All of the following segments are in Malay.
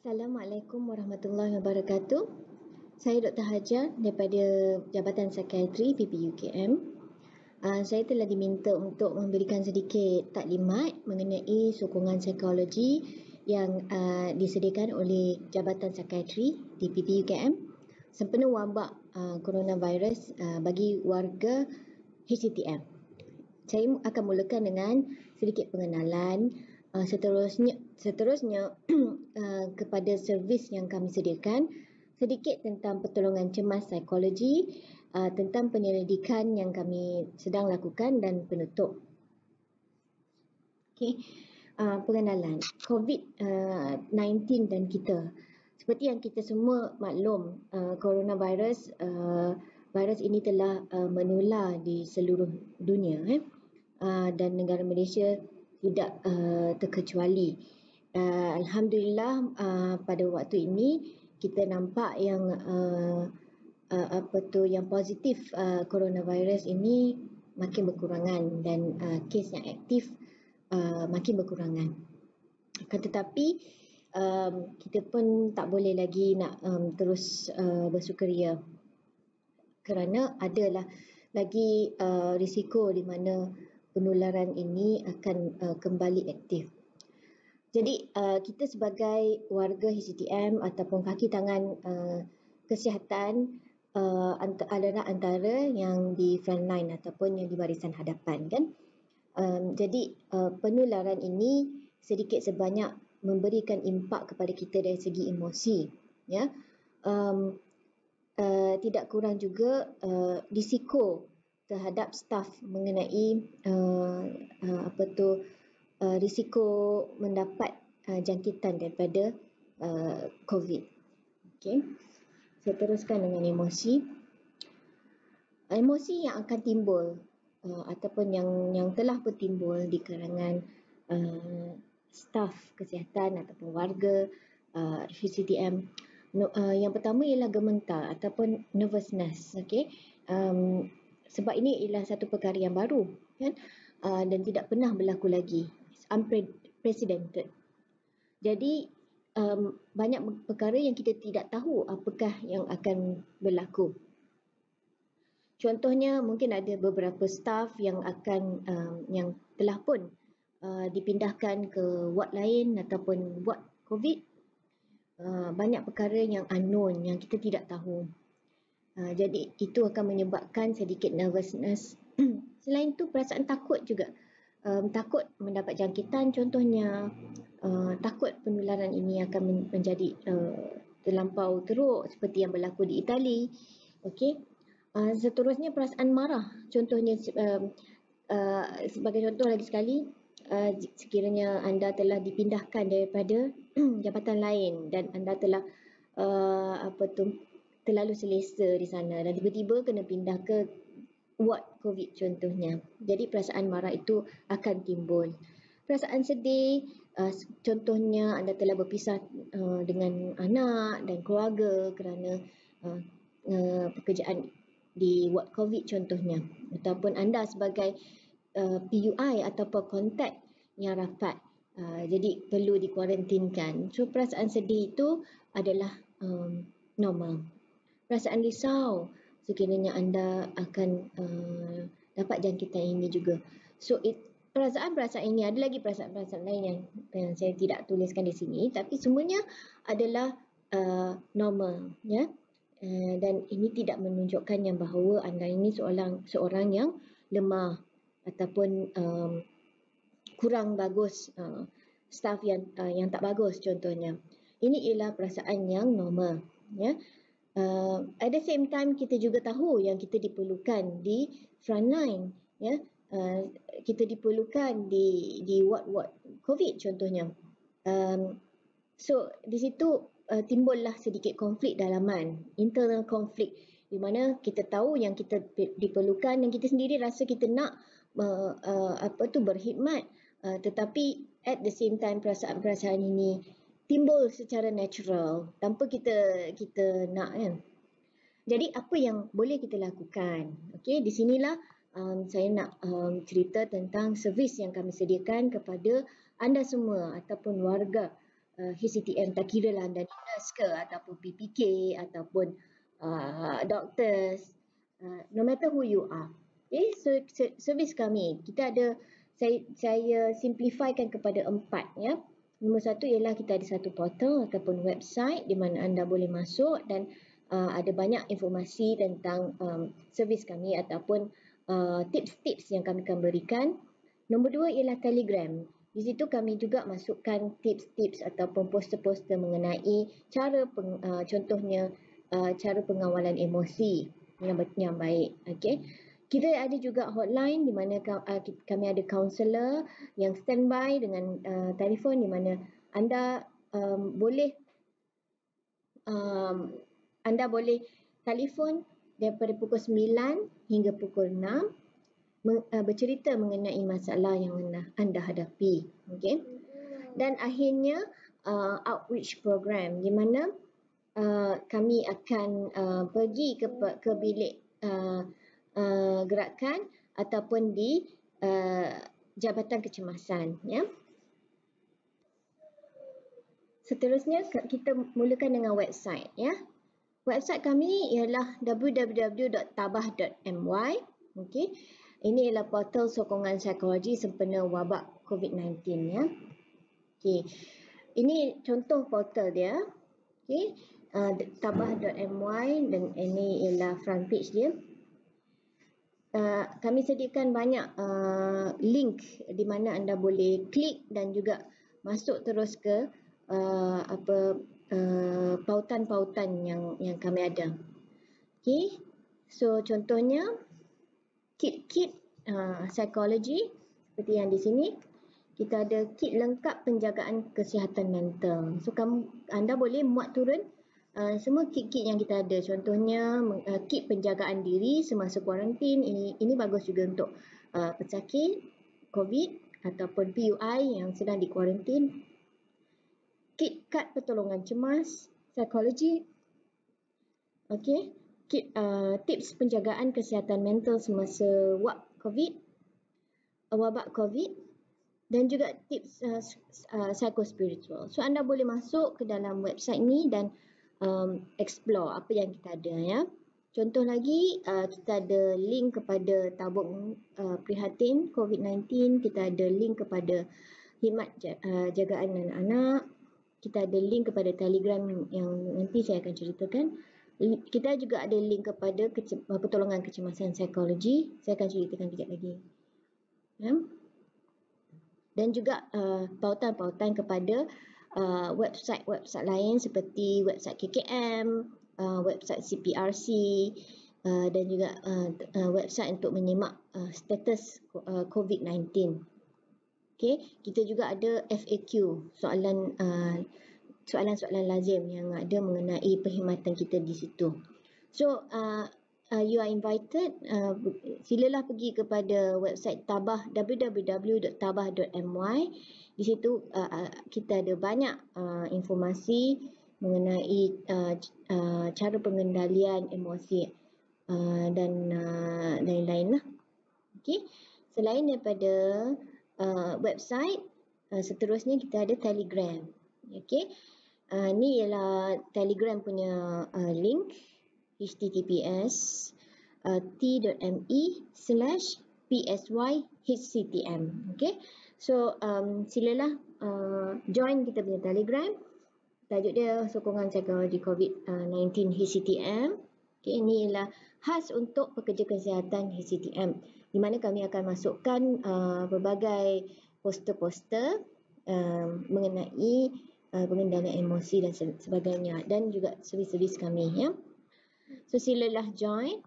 Assalamualaikum warahmatullahi wabarakatuh. Saya Dr. Hajar daripada Jabatan Psikiatri PPUKM. Saya telah diminta untuk memberikan sedikit taklimat mengenai sokongan psikologi yang disediakan oleh Jabatan Psikiatri di PPUKM sempena wabak coronavirus bagi warga HCTM. Saya akan mulakan dengan sedikit pengenalan. Seterusnya kepada servis yang kami sediakan, sedikit tentang pertolongan cemas psikologi, tentang penyelidikan yang kami sedang lakukan dan penutup. Pengenalan COVID-19 dan kita. Seperti yang kita semua maklum, coronavirus virus ini telah menular di seluruh dunia dan negara Malaysia tidak terkecuali. Alhamdulillah, pada waktu ini kita nampak yang yang positif coronavirus ini makin berkurangan dan kes yang aktif makin berkurangan. Akan tetapi kita pun tak boleh lagi nak terus bersukaria, kerana adalah lagi risiko di mana penularan ini akan kembali aktif. Jadi kita sebagai warga HCTM ataupun kaki tangan kesihatan adalah antara yang di front line ataupun yang di barisan hadapan, kan? Jadi penularan ini sedikit sebanyak memberikan impak kepada kita dari segi emosi, ya. Tidak kurang juga risiko terhadap staf mengenai risiko mendapat jangkitan daripada COVID. Okey. Saya teruskan dengan emosi. Emosi yang akan timbul ataupun yang telah bertimbul di kalangan staf kesihatan ataupun warga HCTM. Yang pertama ialah gementar ataupun nervousness. Okey. Sebab ini ialah satu perkara yang baru, kan? Dan tidak pernah berlaku lagi. It's unprecedented. Jadi banyak perkara yang kita tidak tahu apakah yang akan berlaku. Contohnya, mungkin ada beberapa staf yang akan yang telah pun dipindahkan ke ward lain ataupun ward COVID. Banyak perkara yang unknown, yang kita tidak tahu. Jadi itu akan menyebabkan sedikit nervousness. Selain itu, perasaan takut juga. Takut mendapat jangkitan, contohnya takut penularan ini akan menjadi terlampau teruk seperti yang berlaku di Itali. Okey. Seterusnya, perasaan marah. Contohnya, sebagai contoh lagi sekali, sekiranya anda telah dipindahkan daripada jabatan lain dan anda telah terlalu selesa di sana dan tiba-tiba kena pindah ke ward COVID contohnya. Jadi perasaan marah itu akan timbul. Perasaan sedih, contohnya anda telah berpisah dengan anak dan keluarga kerana pekerjaan di ward COVID contohnya, ataupun anda sebagai PUI ataupun kontak yang rapat, jadi perlu dikuarantinkan. So perasaan sedih itu adalah normal. Perasaan risau sekiranya anda akan dapat jangkitan ini juga. So perasaan-perasaan ini, ada lagi perasaan-perasaan lain yang saya tidak tuliskan di sini, tapi semuanya adalah normal, ya. Dan ini tidak menunjukkan yang bahawa anda ini seorang yang lemah ataupun kurang bagus, staf yang tak bagus contohnya. Ini ialah perasaan yang normal, ya. At the same time, kita juga tahu yang kita diperlukan di front line, ya. Kita diperlukan di ward-ward COVID contohnya. So di situ timbullah sedikit konflik dalaman, internal konflik, di mana kita tahu yang kita diperlukan dan kita sendiri rasa kita nak berkhidmat, tetapi at the same time perasaan-perasaan ini timbul secara natural tanpa kita nak, kan. Jadi apa yang boleh kita lakukan? Okey, di sinilah saya nak cerita tentang servis yang kami sediakan kepada anda semua ataupun warga HCTM, tak kira lah anda nurse ke ataupun PPK ataupun doctors, no matter who you are. Okay, so servis kami, kita ada, saya simplifikan kepada 4 ya. Nombor 1 ialah kita ada satu portal ataupun website di mana anda boleh masuk dan ada banyak informasi tentang servis kami ataupun tips-tips yang kami akan berikan. Nombor 2 ialah Telegram. Di situ kami juga masukkan tips-tips ataupun poster-poster mengenai cara contohnya cara pengawalan emosi yang baik. Okey. Kita ada juga hotline di mana kami ada kaunselor yang standby dengan telefon di mana anda boleh telefon daripada pukul 9 hingga pukul 6 bercerita mengenai masalah yang anda hadapi. Okay? Dan akhirnya outreach program di mana kami akan pergi ke bilik gerakan ataupun di Jabatan Kecemasan. Ya. Seterusnya kita mulakan dengan website. Ya. Website kami ialah www.tabah.my. Okay. Ini ialah portal sokongan psikologi sempena wabak COVID-19 ya. Okey. Ini contoh portal dia. Okey. Tabah.my dan ini ialah front page dia. Kami sediakan banyak link di mana anda boleh klik dan juga masuk terus ke pautan-pautan yang kami ada. Okey. So contohnya kit psikologi seperti yang di sini. Kita ada kit lengkap penjagaan kesihatan mental. So anda boleh muat turun semua kit-kit yang kita ada. Contohnya kit penjagaan diri semasa kuarantin. Ini bagus juga untuk pesakit COVID ataupun PUI yang sedang dikuarantin. Kit kad pertolongan cemas, psikologi. Okey. Kit tips penjagaan kesihatan mental semasa wabak COVID dan juga tips psikospiritual. So anda boleh masuk ke dalam website ni dan explore apa yang kita ada ya. Contoh lagi kita ada link kepada tabung prihatin COVID-19, kita ada link kepada khidmat jagaan anak-anak, kita ada link kepada Telegram yang nanti saya akan ceritakan. Kita juga ada link kepada pertolongan kecemasan psikologi. Saya akan ceritakan kejap lagi. Ya. Dan juga pautan-pautan kepada website-website lain seperti website KKM, website CPRC dan juga website untuk menyimak status COVID-19. Okay. Kita juga ada FAQ, soalan-soalan lazim yang ada mengenai perkhidmatan kita di situ. So, you are invited, silalah pergi kepada website Tabah, www.tabah.my. Di situ kita ada banyak informasi mengenai cara pengendalian emosi dan lain-lain lah. Okay. Selain daripada website, seterusnya kita ada Telegram. Okay. Ni ialah Telegram punya link, https://t.me/psyhctm. Okay. So silalah join kita punya Telegram. Tajuk dia sokongan psikologi COVID-19 HCTM. Okay, ini ialah khas untuk pekerja kesihatan HCTM, di mana kami akan masukkan berbagai poster-poster mengenai pengendalian emosi dan sebagainya, dan juga servis-servis kami ya. So silalah join.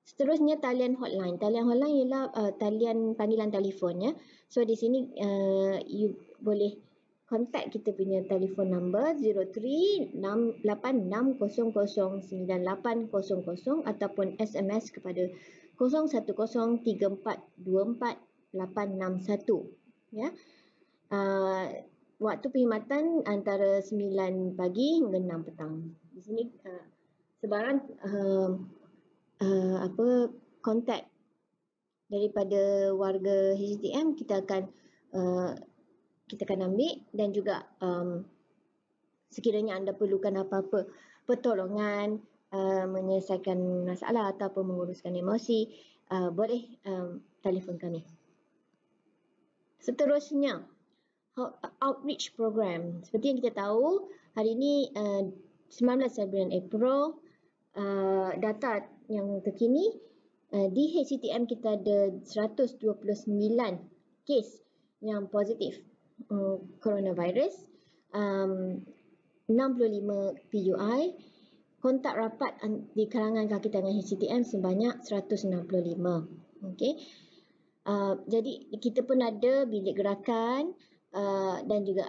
Seterusnya talian hotline. Talian hotline ialah talian panggilan telefon ya. So di sini you boleh kontak kita punya telefon number 03-8600-9800 ataupun SMS kepada 0103424861 ya. Waktu perkhidmatan antara 9 pagi hingga 6 petang. Di sini sebarang kontak daripada warga HCTM kita kita akan ambil, dan juga sekiranya anda perlukan apa-apa pertolongan menyelesaikan masalah ataupun menguruskan emosi, boleh telefon kami. Seterusnya, outreach program. Seperti yang kita tahu, hari ini 19 bulan April, data yang terkini di HCTM kita ada 129 kes yang positif coronavirus, 65 PUI, kontak rapat di kalangan kaki tangan HCTM sebanyak 165. Okey. Jadi kita pun ada bilik gerakan dan juga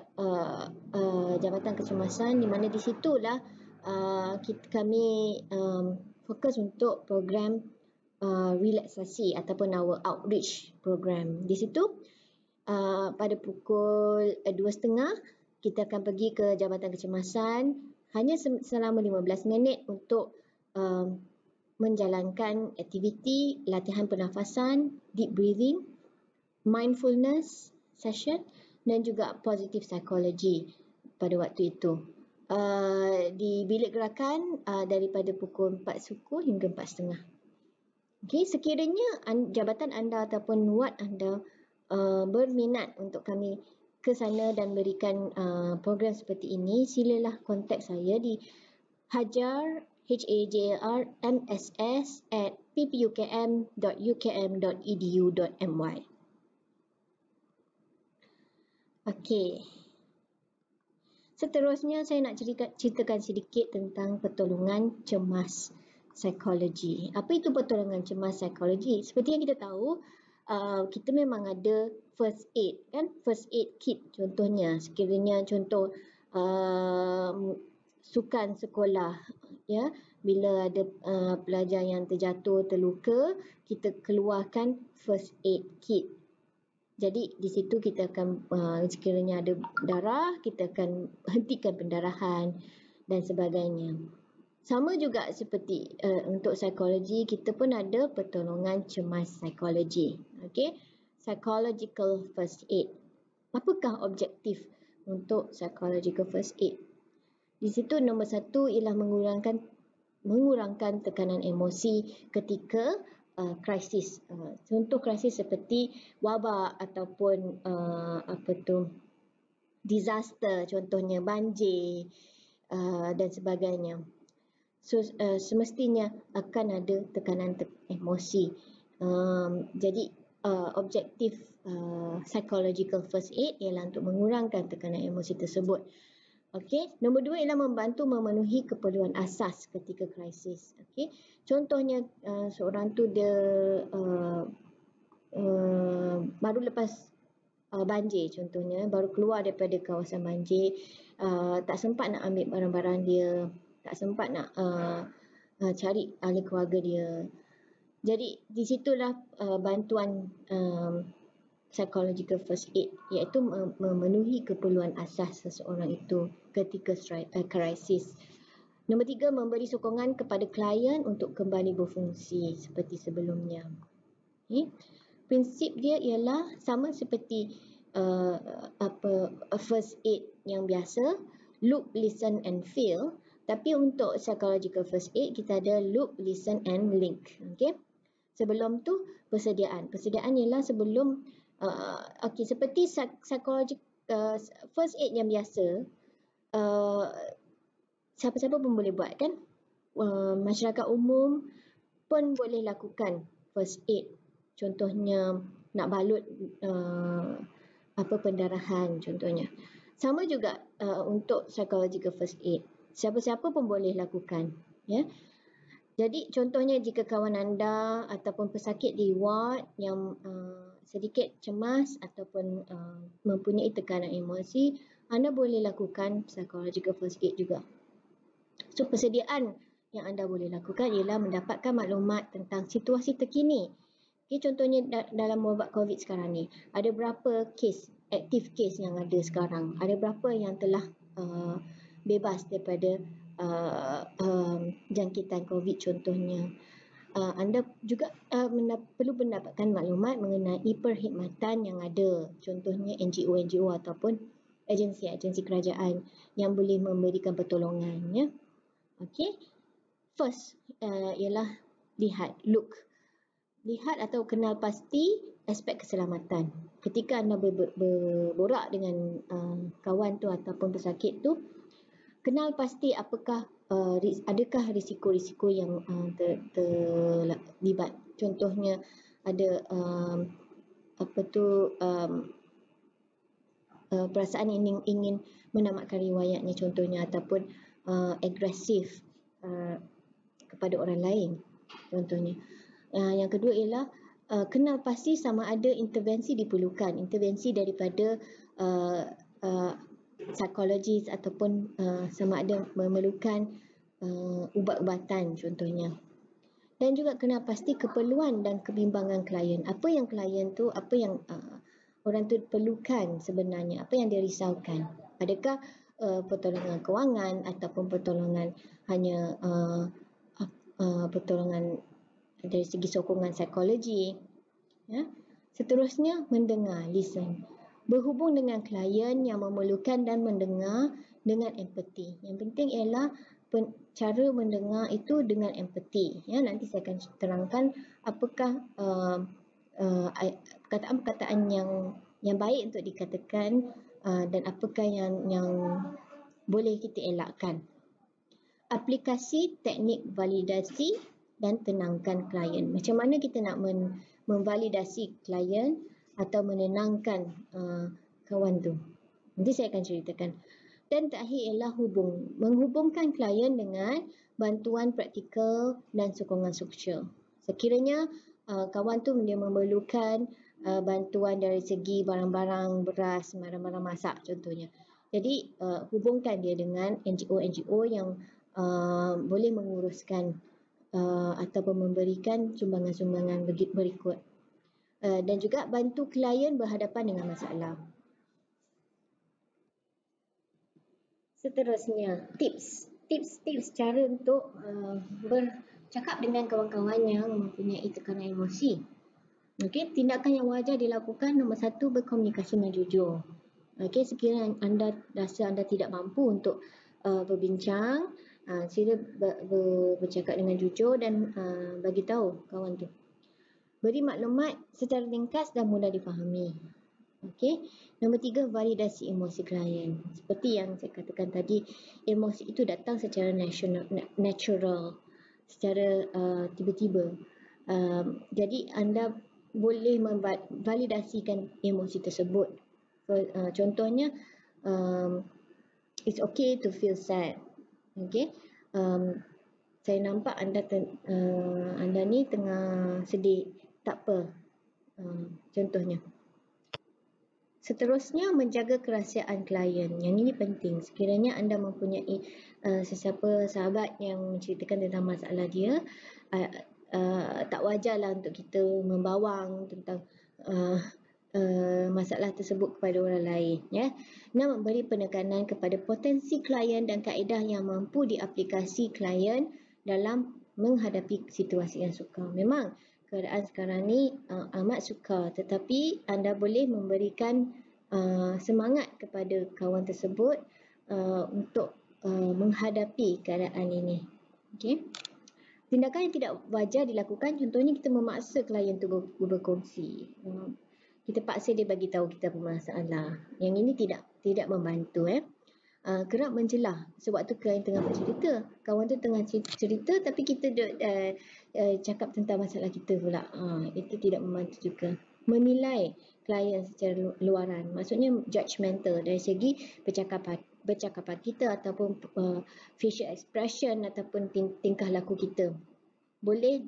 jabatan kecemasan, di mana di situlah kami fokus untuk program relaksasi ataupun our outreach program. Di situ pada pukul 2.30 kita akan pergi ke jabatan kecemasan hanya selama 15 minit untuk menjalankan aktiviti latihan pernafasan, deep breathing, mindfulness session dan juga positive psychology pada waktu itu. Di bilik gerakan daripada pukul 4 suku hingga 4.30. Okay, sekiranya jabatan anda ataupun ward anda berminat untuk kami ke sana dan berikan program seperti ini, silalah kontak saya di hajar hajarmss@ppukm.ukm.edu.my. Okey. Seterusnya saya nak ceritakan sedikit tentang pertolongan cemas psikologi. Apa itu pertolongan cemas psikologi? Seperti yang kita tahu, kita memang ada first aid, kan? First aid kit contohnya. Sekiranya contoh sukan sekolah, ya, bila ada pelajar yang terjatuh, terluka, kita keluarkan first aid kit. Jadi di situ kita akan sekiranya ada darah, kita akan hentikan pendarahan dan sebagainya. Sama juga seperti untuk psikologi, kita pun ada pertolongan cemas psikologi. Okey, psychological first aid. Apakah objektif untuk psychological first aid? Di situ nombor satu ialah mengurangkan tekanan emosi ketika krisis. Contoh krisis seperti wabak ataupun disaster, contohnya banjir dan sebagainya. So semestinya akan ada tekanan emosi. Jadi objektif psychological first aid ialah untuk mengurangkan tekanan emosi tersebut. Okey, nombor dua ialah membantu memenuhi keperluan asas ketika krisis. Okey, contohnya seorang tu dia baru lepas banjir, contohnya baru keluar daripada kawasan banjir, tak sempat nak ambil barang-barang dia, tak sempat nak cari ahli keluarga dia. Jadi di situlah bantuan psychological first aid, iaitu memenuhi keperluan asas seseorang itu ketika krisis. Nombor tiga, memberi sokongan kepada klien untuk kembali berfungsi seperti sebelumnya. Okay. Prinsip dia ialah sama seperti first aid yang biasa, look, listen and feel. Tapi untuk psychological first aid kita ada look, listen and link. Okay. Sebelum tu persediaan. Persediaan ialah sebelum seperti psychological first aid yang biasa, siapa-siapa pun boleh buat, kan? Masyarakat umum pun boleh lakukan first aid. Contohnya nak balut pendarahan contohnya. Sama juga untuk psychological first aid. Siapa-siapa pun boleh lakukan, ya. Jadi contohnya jika kawan anda ataupun pesakit di ward yang sedikit cemas ataupun mempunyai tekanan emosi, anda boleh lakukan psychological first aid juga. So persediaan yang anda boleh lakukan ialah mendapatkan maklumat tentang situasi terkini. Okay, contohnya dalam wabak COVID sekarang ni, ada berapa kes, aktif kes yang ada sekarang, ada berapa yang telah bebas daripada jangkitan COVID contohnya. anda juga perlu mendapatkan maklumat mengenai perkhidmatan yang ada. Contohnya NGO ataupun agensi kerajaan yang boleh memberikan pertolongan. Ya. Okay. First ialah look. Lihat atau kenal pasti aspek keselamatan. Ketika anda berborak dengan kawan tu ataupun pesakit tu, kenal pasti apakah adakah risiko-risiko yang terlibat. Contohnya ada perasaan ingin menamatkan riwayatnya contohnya, ataupun agresif kepada orang lain contohnya. Yang kedua ialah kenal pasti sama ada intervensi diperlukan, intervensi daripada psikologis ataupun sama ada memerlukan ubat-ubatan contohnya. Dan juga kenal pasti keperluan dan kebimbangan klien. Apa yang klien tu, apa yang orang tu perlukan sebenarnya, apa yang dia risaukan. Adakah pertolongan kewangan ataupun pertolongan hanya pertolongan dari segi sokongan psikologi. Ya. Seterusnya, mendengar, listen. Berhubung dengan klien yang memerlukan dan mendengar dengan empati. Yang penting ialah cara mendengar itu dengan empati. Ya, nanti saya akan terangkan apakah perkataan-perkataan yang baik untuk dikatakan dan apakah yang boleh kita elakkan. Aplikasi teknik validasi dan tenangkan klien. Macam mana kita nak memvalidasi klien atau menenangkan kawan tu. Nanti saya akan ceritakan. Dan terakhir ialah menghubungkan klien dengan bantuan praktikal dan sokongan sosial. Sekiranya kawan tu dia memerlukan bantuan dari segi barang-barang beras, barang-barang masak contohnya. Jadi hubungkan dia dengan NGO yang boleh menguruskan ataupun memberikan sumbangan-sumbangan berikut. Dan juga bantu klien berhadapan dengan masalah. Seterusnya, tips cara untuk bercakap dengan kawan-kawan yang mempunyai tekanan emosi. Okey, tindakan yang wajar dilakukan, nombor 1, berkomunikasi dengan jujur. Okey, sekiranya anda rasa anda tidak mampu untuk berbincang, sila bercakap dengan jujur dan bagi tahu kawan tu. Beri maklumat secara ringkas dan mudah difahami. Okey. Nombor 3, validasi emosi klien. Seperti yang saya katakan tadi, emosi itu datang secara natural, secara tiba-tiba. Jadi anda boleh memvalidasikan emosi tersebut. Contohnya, it's okay to feel sad. Okay. Saya nampak anda ni tengah sedih. Tak apa. Contohnya. Seterusnya, menjaga kerahsiaan klien. Yang ini penting. Sekiranya anda mempunyai sesiapa sahabat yang menceritakan tentang masalah dia, tak wajarlah untuk kita membawang tentang masalah tersebut kepada orang lain. Ya. Dan memberi penekanan kepada potensi klien dan kaedah yang mampu diaplikasi klien dalam menghadapi situasi yang sukar. Memang keadaan sekarang ni amat sukar, tetapi anda boleh memberikan semangat kepada kawan tersebut untuk menghadapi keadaan ini. Okay. Tindakan yang tidak wajar dilakukan, contohnya kita memaksa klien tu berkongsi. Kita paksa dia bagi tahu kita bermasalah. Yang ini tidak membantu. Kerap mencelah sewaktu klien tengah bercerita. Kawan tu tengah cerita tapi kita cakap tentang masalah kita pula. Itu tidak membantu juga. Menilai klien secara luaran. Maksudnya judgemental dari segi percakapan kita ataupun facial expression ataupun tingkah laku kita. Boleh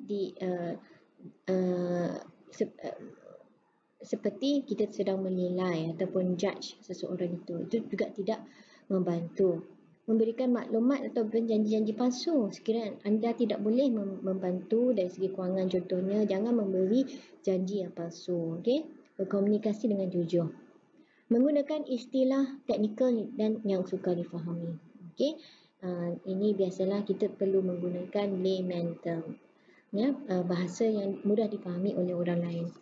seperti kita sedang menilai ataupun judge seseorang itu. Itu juga tidak membantu. Memberikan maklumat atau janji-janji palsu. Sekiranya anda tidak boleh membantu dari segi kewangan contohnya, jangan memberi janji yang palsu. Okay? Berkomunikasi dengan jujur. Menggunakan istilah teknikal dan yang sukar difahami. Okay? Ini biasalah kita perlu menggunakan layman term. ya, bahasa yang mudah dipahami oleh orang lain.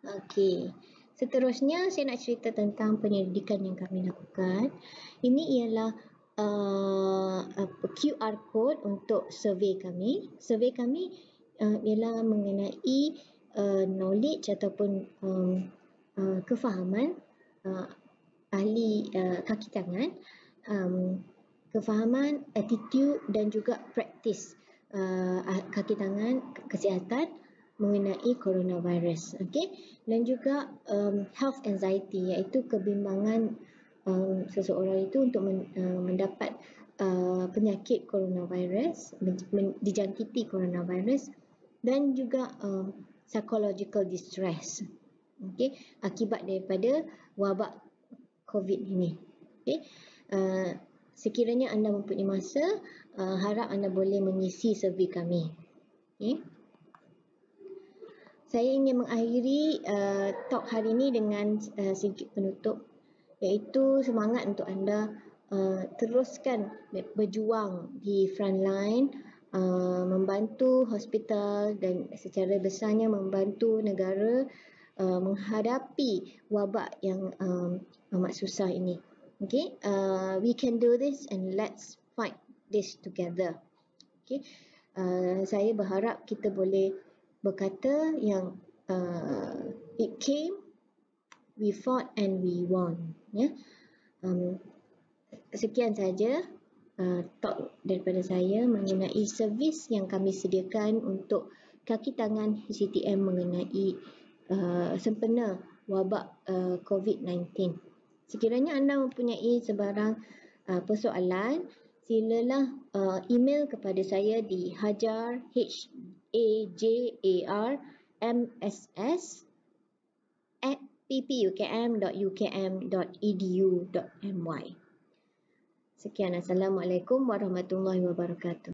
Okey. Seterusnya saya nak cerita tentang penyelidikan yang kami lakukan. Ini ialah QR code untuk survey kami. Survey kami ialah mengenai knowledge ataupun kefahaman ahli kaki tangan, kefahaman, attitude dan juga praktis kaki tangan kesihatan mengenai coronavirus. Okay? Dan juga health anxiety, iaitu kebimbangan seseorang itu untuk mendapat penyakit coronavirus, dijangkiti coronavirus, dan juga psychological distress, okay, akibat daripada wabak COVID ini. Okay. Sekiranya anda mempunyai masa, harap anda boleh mengisi survey kami. Okay. Saya ingin mengakhiri talk hari ini dengan sedikit penutup, iaitu semangat untuk anda teruskan berjuang di front line, membantu hospital dan secara besarnya membantu negara menghadapi wabak yang amat susah ini. Okay, we can do this and let's fight this together. Okay, saya berharap kita boleh berkata yang it came, we fought and we won. Ya, sekian saja talk daripada saya mengenai servis yang kami sediakan untuk kaki tangan HCTM mengenai sempena wabak COVID-19. Sekiranya anda mempunyai sebarang persoalan, silalah email kepada saya di hajar hajar@ppukm.ukm.edu.my. Sekian, Assalamualaikum warahmatullahi wabarakatuh.